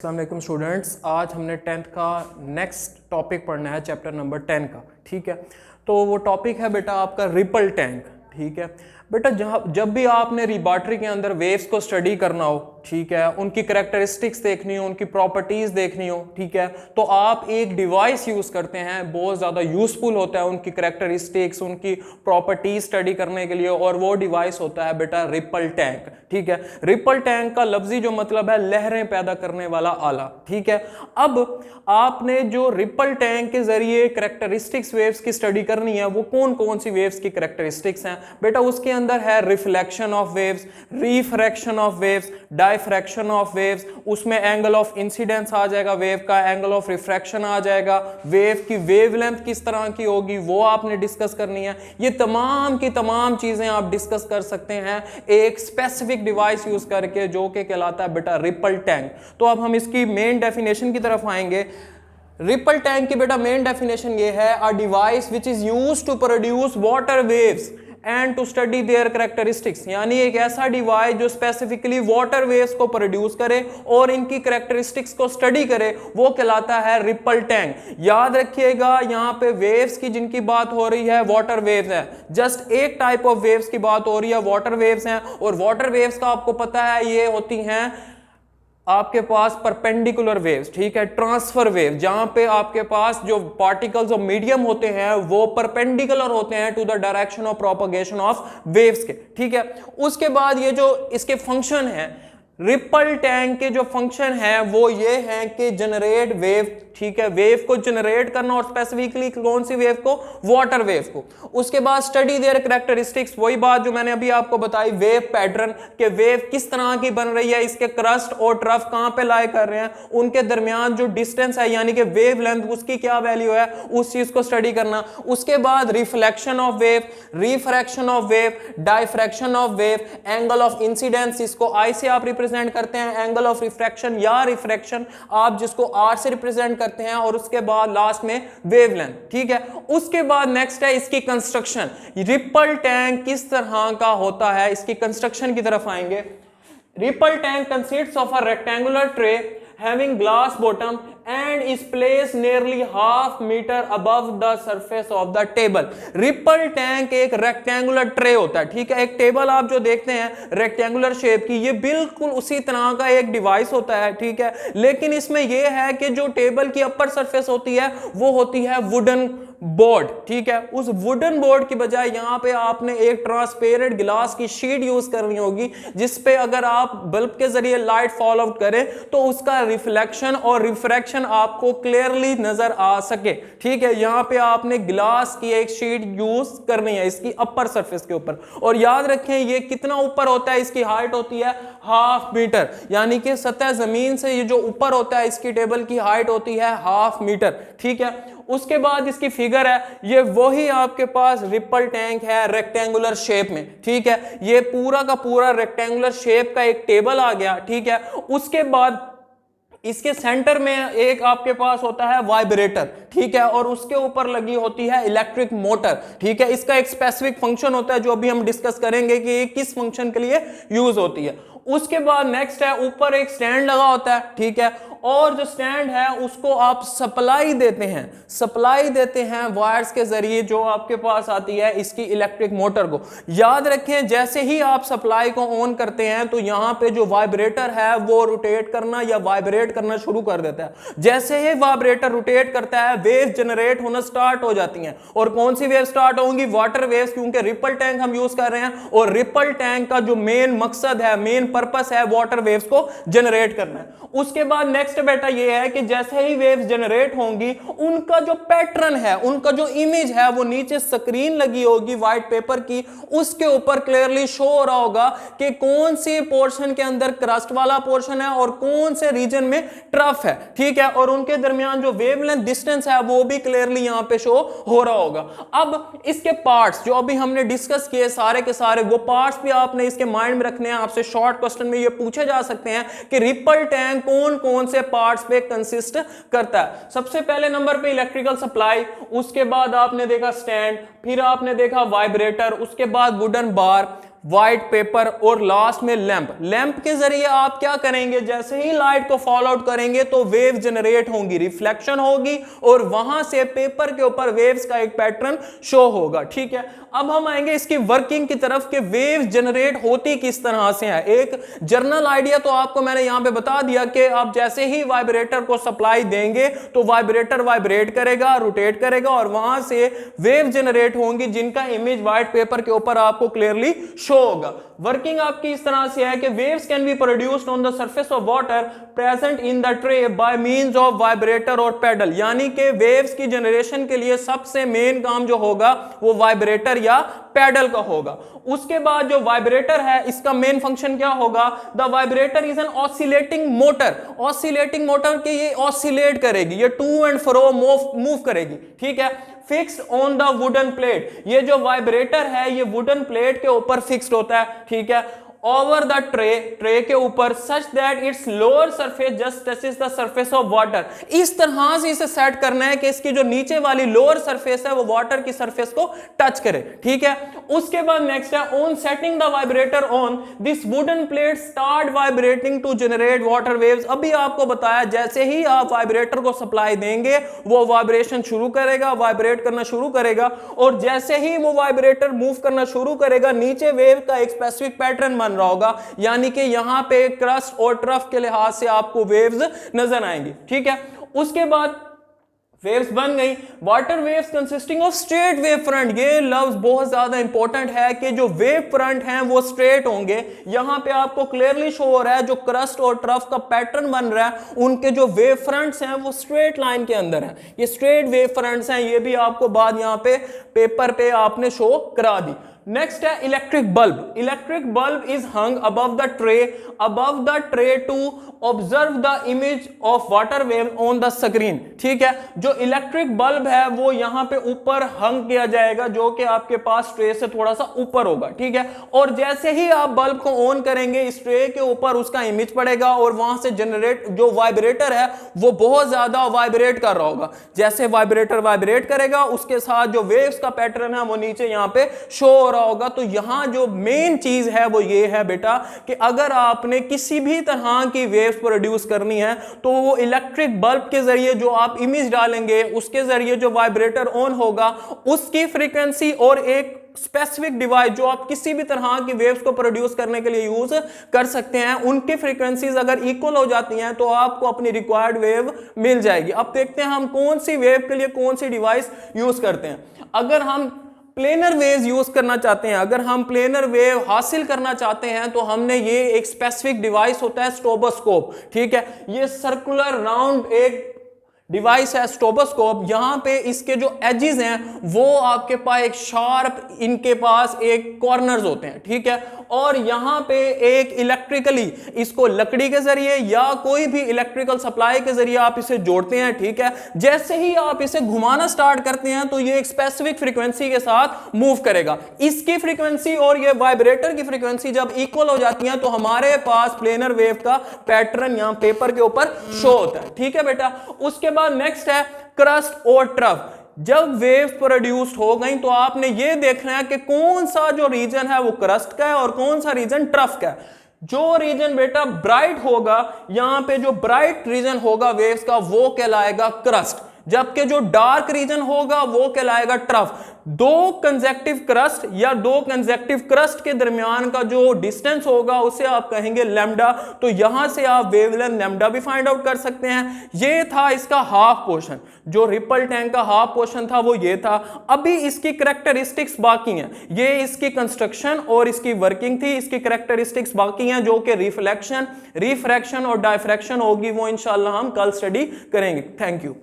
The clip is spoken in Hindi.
अस्सलाम वालेकुम स्टूडेंट्स, आज हमने 10th का नेक्स्ट टॉपिक पढ़ना है, चैप्टर नंबर 10 का। ठीक है, तो वो टॉपिक है बेटा आपका रिपल टैंक। ठीक है बेटा, जब भी आपने रिबार्टरी के अंदर वेव्स को स्टडी करना हो, ठीक है, उनकी करेक्टरिस्टिक्स देखनी हो, उनकी प्रॉपर्टीज देखनी हो, ठीक है, तो आप एक डिवाइस यूज करते हैं, बहुत ज्यादा यूजफुल होता है उनकी करेक्टरिस्टिक्स, उनकी प्रॉपर्टीज स्टडी करने के लिए, और वो डिवाइस होता है बेटा रिपल टैंक। ठीक है, रिपल टैंक का लफ्जी जो मतलब है लहरें पैदा करने वाला आला। ठीक है, अब आपने जो रिपल टैंक के जरिए करेक्टरिस्टिक्स वेव्स की स्टडी करनी है, वो कौन कौन सी वेव्स की करेक्टरिस्टिक्स हैं बेटा? उसके अंदर है reflection of waves, refraction of waves, diffraction of waves, उसमें एंगल ऑफ इंसिडेंस आ जाएगा वेव का, एंगल ऑफ रिफ्रैक्शन आ जाएगा, वेव की वेवलेंथ किस तरह की होगी वो आपने डिस्कस करनी है। ये तमाम की तमाम चीजें आप डिस्कस कर सकते हैं एक स्पेसिफिक डिवाइस यूज करके, जो कि कहलाता है बेटा रिपल टैंक। तो अब हम इसकी मेन डेफिनेशन की तरफ आएंगे। रिपल टैंक की बेटा मेन डेफिनेशन ये है, a device which is used to produce water waves and to study their characteristics, यानी एक ऐसा डिवाइस जो स्पेसिफिकली वाटर वेव्स को प्रोड्यूस करे और इनकी करेक्टरिस्टिक्स को स्टडी करे, वो कहलाता है रिपल टैंक। याद रखिएगा, यहां पे वेव्स की जिनकी बात हो रही है वाटर वेव्स है, जस्ट एक टाइप ऑफ वेव्स की बात हो रही है, वाटर वेव्स हैं। और वाटर वेव्स का आपको पता है ये होती हैं आपके पास परपेंडिकुलर वेव्स, ठीक है, ट्रांसफर वेव, जहां पे आपके पास जो पार्टिकल्स और मीडियम होते हैं वो परपेंडिकुलर होते हैं to the direction of propagation of waves के। ठीक है, उसके बाद ये जो इसके फंक्शन है, रिपल टैंक के जो फंक्शन है वो ये है कि जनरेट वेव, ठीक है, वेव को जनरेट करना, और स्पेसिफिकली कौन सी वेव को? वाटर वेव को। उसके बाद स्टडी देयर करेक्टरिस्टिक्स, वही बात जो मैंने अभी आपको बताई, वेव पैटर्न के वेव किस तरह की बन रही है, इसके क्रस्ट और ट्रफ कहां पे लाई कर रहे हैं, उनके दरमियान जो डिस्टेंस है यानी कि वेव लेंथ, उसकी क्या वैल्यू है, उस चीज को स्टडी करना। उसके बाद reflection of wave, refraction of wave, diffraction of wave, angle of incidence, इसको आई से आप रिप्रेजेंट करते हैं, एंगल ऑफ रिफ्रैक्शन या रिफ्रैक्शन आप जिसको आर से रिप्रेजेंट करते हैं, और उसके बाद लास्ट में वेवलेंथ। ठीक है, उसके बाद नेक्स्ट है इसकी कंस्ट्रक्शन, रिपल टैंक किस तरह का होता है, इसकी कंस्ट्रक्शन की तरफ आएंगे। Ripple tank consists of a rectangular tray having glass bottom and is placed nearly half meter above the surface of the table। Ripple tank एक रेक्टेंगुलर ट्रे होता है, ठीक है, एक टेबल आप जो देखते हैं रेक्टेंगुलर शेप की, ये बिल्कुल उसी तरह का एक डिवाइस होता है। ठीक है, लेकिन इसमें यह है कि जो टेबल की अपर सरफेस होती है वो होती है वुडन बोर्ड। ठीक है, उस वुडन बोर्ड की बजाय यहां पे आपने एक ट्रांसपेरेंट ग्लास की शीट यूज करनी होगी, जिसपे अगर आप बल्ब के जरिए लाइट फॉल आउट करें तो उसका रिफ्लेक्शन और रिफ्रैक्शन आपको क्लियरली नजर आ सके। ठीक है, यहां पे आपने ग्लास की एक शीट यूज करनी है इसकी अपर सरफेस के ऊपर। और याद रखें ये कितना ऊपर होता है, इसकी हाइट होती है हाफ मीटर, यानी कि सतह जमीन से ये जो ऊपर होता है इसकी टेबल की हाइट होती है हाफ मीटर। ठीक है, उसके बाद इसकी फिगर है, ये वही आपके पास रिपल टैंक है रेक्टेंगुलर शेप में। ठीक है, ये पूरा का पूरा रेक्टेंगुलर शेप का एक टेबल आ गया। ठीक है, उसके बाद इसके सेंटर में एक आपके पास होता है वाइब्रेटर, ठीक है, और उसके ऊपर लगी होती है इलेक्ट्रिक मोटर। ठीक है, इसका एक स्पेसिफिक फंक्शन होता है जो अभी हम डिस्कस करेंगे कि ये किस फंक्शन के लिए यूज होती है। उसके बाद नेक्स्ट है, ऊपर एक स्टैंड लगा होता है, ठीक है, और जो स्टैंड है उसको आप सप्लाई देते हैं वायर्स के जरिए जो आपके पास आती है इसकी इलेक्ट्रिक मोटर को। याद रखें, जैसे ही आप सप्लाई को ऑन करते हैं तो यहां पे जो वाइब्रेटर है वो रोटेट करना या वाइब्रेट करना शुरू कर देता है। जैसे ही वाइब्रेटर रोटेट करता है वेव जनरेट होना स्टार्ट हो जाती हैं। और कौन सी वेव स्टार्ट होंगी? वाटर वेव्स, क्योंकि रिपल टैंक हम यूज कर रहे हैं, और रिपल टैंक का जो मेन मकसद है, मेन पर्पस है, वाटर वेव्स को जनरेट करना है। उसके बाद नेक्स्ट बेटा ये है कि जैसे ही वेव्स जनरेट होंगी उनका जो पैटर्न है, उनका जो इमेज है, वो नीचे स्क्रीन लगी होगी व्हाइट पेपर की, उसके ऊपर क्लियरली शो हो रहा होगा कि कौन से पोर्शन के अंदर क्रस्ट वाला पोर्शन है और कौन से रीजन में ट्रफ है। ठीक है, और उनके दरमियान जो वेवलेंथ डिस्टेंस है वो भी क्लियरली यहां पे शो हो रहा होगा। अब इसके पार्ट्स जो अभी हमने डिस्कस किए सारे के सारे, वो पार्ट्स भी आपने इसके माइंड में रखने हैं। आपसे शॉर्ट क्वेश्चन में ये पूछे जा सकते हैं कि रिपल टैंक कौन कौन से पार्ट्स पे कंसिस्ट करता है। सबसे पहले नंबर पे इलेक्ट्रिकल सप्लाई, उसके बाद आपने देखा स्टैंड, फिर आपने देखा वाइब्रेटर, उसके बाद वुडन बार, व्हाइट पेपर और लास्ट में लैंप। लैंप के जरिए आप क्या करेंगे, जैसे ही लाइट को फॉल आउट करेंगे तो वेव जनरेट होंगी, रिफ्लेक्शन होगी और वहां से पेपर के ऊपर वेव्स का एक पैटर्न शो होगा। ठीक है, अब हम आएंगे इसकी वर्किंग की तरफ कि वेव जनरेट होती किस तरह से है। एक जर्नल आइडिया तो आपको मैंने यहां पे बता दिया कि आप जैसे ही वाइब्रेटर को सप्लाई देंगे तो वाइब्रेटर वाइब्रेट करेगा, रोटेट करेगा और वहां से वेव जनरेट होंगी जिनका इमेज व्हाइट पेपर के ऊपर आपको क्लियरली शो होगा। वर्किंग आपकी इस तरह से है कि waves can be produced on the surface of water present in the tray by means of vibrator और पैडल, यानी कि वेव्स की जनरेशन के लिए सबसे मेन काम जो होगा वो वाइब्रेटर या पैडल का होगा। उसके बाद जो वाइब्रेटर है इसका मेन फंक्शन क्या होगा, the vibrator is an oscillating motor. Oscillating motor के ये ऑसिलेट करेगी, ये टू एंड फ्रो मूव करेगी। ठीक है, fixed on the wooden plate, ये जो वाइब्रेटर है ये वुडन प्लेट के ऊपर फिक्स्ड होता है। ठीक है, ओवर द ट्रे के ऊपर such that it's lower surface just touches the surface of water. इस तरह से इसे सेट करना है कि इसकी जो नीचे वाली लोअर सरफेस है वो वाटर की सरफेस को टच करे। ठीक है, उसके बाद नेक्स्ट है on setting the vibrator on this wooden plate start vibrating to generate water waves. अभी आपको बताया जैसे ही आप वाइब्रेटर को सप्लाई देंगे वो वाइब्रेशन शुरू करेगा, वाइब्रेट करना शुरू करेगा और जैसे ही वो वाइब्रेटर मूव करना शुरू करेगा नीचे वेव का एक स्पेसिफिक पैटर्न बन रहा होगा, यानी कि यहां पे क्रस्ट और ट्रफ के लिहाज से आपको वेव्स नजर आएंगी। ठीक है, उसके बाद वेव्स बन गई। Water waves consisting of straight wave front, ये लफ्ज बहुत ज्यादा इंपॉर्टेंट है कि जो वेव फ्रंट हैं वो स्ट्रेट होंगे। यहां पे आपको क्लियरली शो हो रहा है जो क्रस्ट और ट्रफ का पैटर्न बन रहा है उनके जो वेव फ्रंट्स हैं वो स्ट्रेट लाइन के अंदर है, ये स्ट्रेट वेव फ्रंट्स हैं। ये भी आपको बाद यहां पे पेपर पे आपने शो करा दी। नेक्स्ट है electric bulb. Electric bulb is hung above the tray to observe the image of water wave on the screen. ठीक है, जो इलेक्ट्रिक बल्ब है वो यहां पे ऊपर हंग किया जाएगा जो कि आपके पास ट्रे से थोड़ा सा ऊपर होगा। ठीक है, और जैसे ही आप बल्ब को ऑन करेंगे इस ट्रे के ऊपर उसका इमेज पड़ेगा और वहां से जनरेट जो वाइब्रेटर है वो बहुत ज्यादा वाइब्रेट कर रहा होगा। जैसे वाइब्रेटर वाइब्रेट करेगा उसके साथ जो वेव्स का पैटर्न है वो नीचे यहां पे शो हो रहा होगा। तो यहां जो मेन चीज है वो ये है बेटा कि अगर आपने किसी भी तरह की वेव्स प्रोड्यूस करनी है तो वो इलेक्ट्रिक बल्ब के जरिए जो आप इमेज डालेंगे उसके जरिए जो वाइब्रेटर ऑन होगा उसकी फ्रीक्वेंसी और एक स्पेसिफिक डिवाइस जो आप किसी भी तरह की वेव्स को प्रोड्यूस करने के लिए यूज कर सकते हैं उनकी फ्रीक्वेंसीज अगर इक्वल हो जाती हैं तो आपको अपनी रिक्वायर्ड वेव मिल जाएगी। अब देखते हैं हम कौन सी वेव के लिए कौन सी डिवाइस यूज करते हैं। अगर हम प्लेनर वेव यूज करना चाहते हैं, अगर हम प्लेनर वेव हासिल करना चाहते हैं तो हमने ये एक स्पेसिफिक डिवाइस होता है स्ट्रोबोस्कोप। ठीक है, ये सर्कुलर राउंड एक डिवाइस है स्ट्रोबोस्कोप। यहां पे इसके जो एजेस हैं वो आपके पास एक शार्प इनके पास एक कॉर्नर्स होते हैं। ठीक है, और यहां पे एक इलेक्ट्रिकली इसको लकड़ी के जरिए या कोई भी इलेक्ट्रिकल सप्लाई के जरिए आप इसे जोड़ते हैं। ठीक है, जैसे ही आप इसे घुमाना स्टार्ट करते हैं तो ये एक स्पेसिफिक फ्रीक्वेंसी के साथ मूव करेगा। इसकी फ्रीक्वेंसी और ये वाइब्रेटर की फ्रीक्वेंसी जब इक्वल हो जाती हैं तो हमारे पास प्लेनर वेव का पैटर्न यहां पेपर के ऊपर शो होता है। ठीक है बेटा, उसके बाद नेक्स्ट है क्रस्ट और ट्रफ। जब वेव प्रोड्यूस्ड हो गई तो आपने ये देखना है कि कौन सा जो रीजन है वो क्रस्ट का है और कौन सा रीजन ट्रफ का है। जो रीजन बेटा ब्राइट होगा, यहां पे जो ब्राइट रीजन होगा वेव्स का वो कहलाएगा क्रस्ट, जबकि जो डार्क रीजन होगा वो कहलाएगा ट्रफ। दो कंजेक्टिव क्रस्ट या दो कंजेक्टिव क्रस्ट के दरमियान का जो डिस्टेंस होगा उसे आप कहेंगे लैम्डा। तो यहां से आप वेवलेंथ लैम्डा भी फाइंड आउट कर सकते हैं। ये था इसका हाफ पोर्शन, जो रिपल टैंक का हाफ पोर्शन था वो ये था। अभी इसकी करैक्टरिस्टिक्स बाकी हैं, ये इसकी कंस्ट्रक्शन और इसकी वर्किंग थी। इसकी करैक्टरिस्टिक्स बाकी हैं जो कि रिफ्लेक्शन, रिफ्रैक्शन और डायफ्रैक्शन होगी, वो इंशाल्लाह हम कल स्टडी करेंगे। Thank you.